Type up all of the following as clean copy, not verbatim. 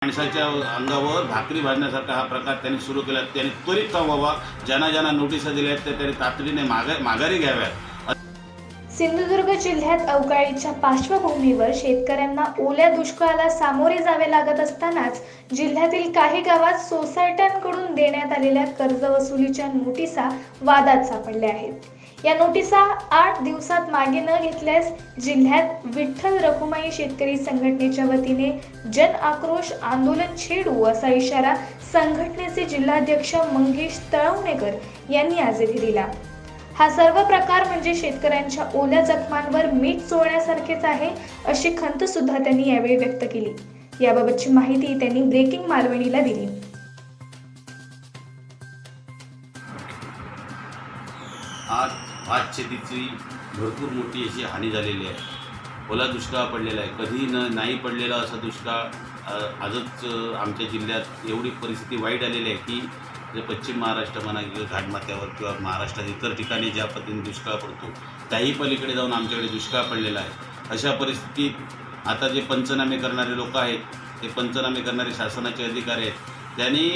माणसाच्या अंगावर भाकरी भाजण्यासारखा हा प्रकार त्यांनी सुरू केला. त्यांनी त्वरित थांबवावा. ज्यांना नोटिसा दिल्या आहेत त्यांनी तातडीने माघारी घ्याव्यात. सिंधुदुर्ग जिल्ह्यात अवकाळीच्या पार्श्वभूमीवर शेतकऱ्यांना ओल्या दुष्काळाला सामोरे जावे लागत असतानाच जिल्ह्यातील काही गावात सोसायट्यांकडून देण्यात आलेल्या कर्जवसुलीच्या नोटिसा वादात सापडल्या आहेत. या नोटिसा 8 दिवसात मागे न घेतल्यास जिल्ह्यात विठ्ठल रखुमाई शेतकरी संघटनेच्या वतीने जन आक्रोश आंदोलन छेडू असा इशारा संघटनेचे जिल्हाध्यक्ष मंगेश तळवणेकर यांनी आज येथे दिला. हा सर्व प्रकार म्हणजे शेतकऱ्यांच्या ओल्या जखमांवर मीठ चोळण्यासारखेच आहे अशी खंत सुद्धा त्यांनी यावेळी व्यक्त केली. याबाबतची माहिती त्यांनी ब्रेकिंग मालवणीला दिली. आज भात शेतीची भरपूर मोठी अशी हानी झालेली आहे. ओला दुष्काळ पडलेला आहे. कधी नाही पडलेला असा दुष्काळ आजच आमच्या जिल्ह्यात एवढी परिस्थिती वाईट आलेली आहे की जे पश्चिम महाराष्ट्र म्हणा किंवा घाटमाथ्यावर किंवा महाराष्ट्रात इतर ठिकाणी ज्या पद्धतीने दुष्काळ पडतो त्याही पलीकडे जाऊन आमच्याकडे दुष्काळ पडलेला आहे. अशा परिस्थितीत आता जे पंचनामे करणारे लोक आहेत, ते पंचनामे करणारे शासनाचे अधिकारी आहेत, त्यांनी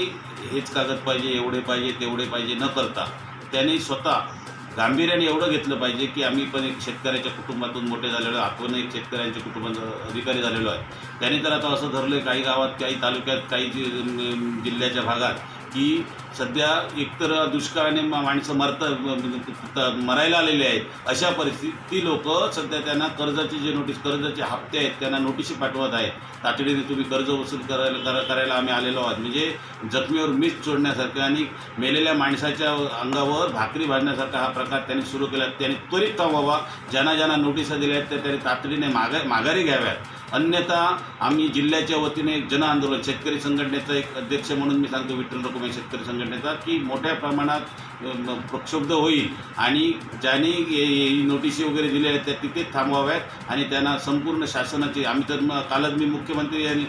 हेच कागद पाहिजे, एवढे पाहिजे, तेवढे पाहिजे न करता त्यांनी स्वतः गांभीर्याने एवढं घेतलं पाहिजे की आम्ही पण एक शेतकऱ्याच्या कुटुंबातून मोठे झालेलो आहे, आपण एक शेतकऱ्यांच्या कुटुंबाचा अधिकारी झालेलो आहे. त्यांनी तर आता असं ठरलं आहे काही गावात, काही तालुक्यात, काही जिल्ह्याच्या भागात की सध्या एकतर दुष्काळाने माणसं मरायला आलेले आहेत. अशा परिस्थितीत ती लोक सध्या त्यांना कर्जाची कर्जाचे हप्ते आहेत त्यांना नोटिशी पाठवत आहेत. तातडीने तुम्ही कर्ज वसूल करायला आम्ही आलेलो आहोत. म्हणजे जखमीवर मीठ चोळण्यासारखं आणि मेलेल्या माणसाच्या अंगावर भाकरी भाजण्यासारखा हा प्रकार त्यांनी सुरू केला. त्यांनी त्वरित थांबवावा. ज्यांना नोटिसा दिल्या आहेत त्यांनी तातडीने माघारी घ्याव्यात. अन्यथा आम्ही जिल्ह्याच्या वतीने एक जन आंदोलन, शेतकरी संघटनेचा एक अध्यक्ष म्हणून मी सांगतो विठ्ठल रखुमाई शेतकरी संघटनेचा, की मोठ्या प्रमाणात प्रक्षुब्ध होईल आणि ज्यांनी नोटिसी वगैरे दिल्या आहेत त्या तिथेच थांबवाव्यात आणि त्यांना संपूर्ण शासनाची आम्ही तर कालच मी मुख्यमंत्री आणि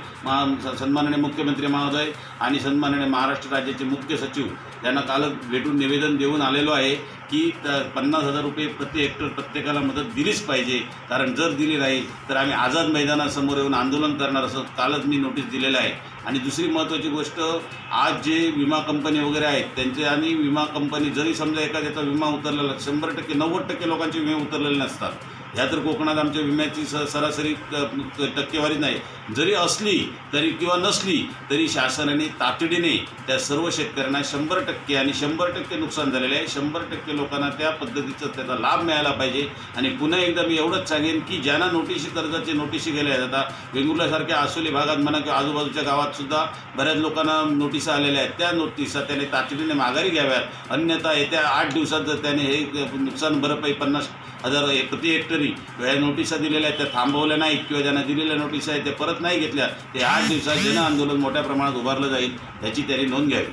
सन्माननीय मुख्यमंत्री महोदय आणि सन्माननीय महाराष्ट्र राज्याचे मुख्य सचिव यांना कालच भेटून निवेदन देऊन आलेलो आहे की 50,000 रुपये प्रति हेक्टर प्रत्येकाला मदत दिलीच पाहिजे. कारण जर दिली नाही तर आम्ही आझाद मैदानासमोर येऊन आंदोलन करणार असं कालच मी नोटीस दिलेलं आहे. आणि दुसरी महत्त्वाची गोष्ट, आज जे विमा कंपनी वगैरे आहेत त्यांचे आणि विमा कंपनी जरी समजा एखाद्याचा विमा उतरलेला 100% 90% लोकांचे विमे उतरलेले नसतात. ह्या तर कोकणात आमच्या विम्याची सरासरी टक्केवारी नाही. जरी असली तरी किंवा नसली तरी शासनाने तातडीने त्या सर्व शेतकऱ्यांना 100% आणि 100% नुकसान झालेलं आहे. 100% लोकांना त्या पद्धतीचा त्याचा लाभ मिळाला पाहिजे. आणि पुन्हा एकदा मी एवढंच सांगेन की ज्यांना कर्जाचे नोटिशी गेल्या आहेत, आता वेंगुर्ल्यासारख्या आसोली भागात म्हणा किंवा आजूबाजूच्या गावातसुद्धा बऱ्याच लोकांना नोटिसा आलेल्या आहेत, त्या नोटिसा त्याने तातडीने माघारी घ्याव्यात. अन्यथा येत्या 8 दिवसात जर त्याने हे नुकसान भरपाई 50,000 प्रति हेक्टरी या नोटिसा दिलेल्या आहेत त्या थांबवल्या नाहीत किंवा ज्यांना दिलेल्या नोटिसा आहेत ते परत नाही घेतल्या, ते 8 दिवसात जन आंदोलन मोठ्या प्रमाणात उभारलं जाईल याची त्यांनी नोंद घ्यावी.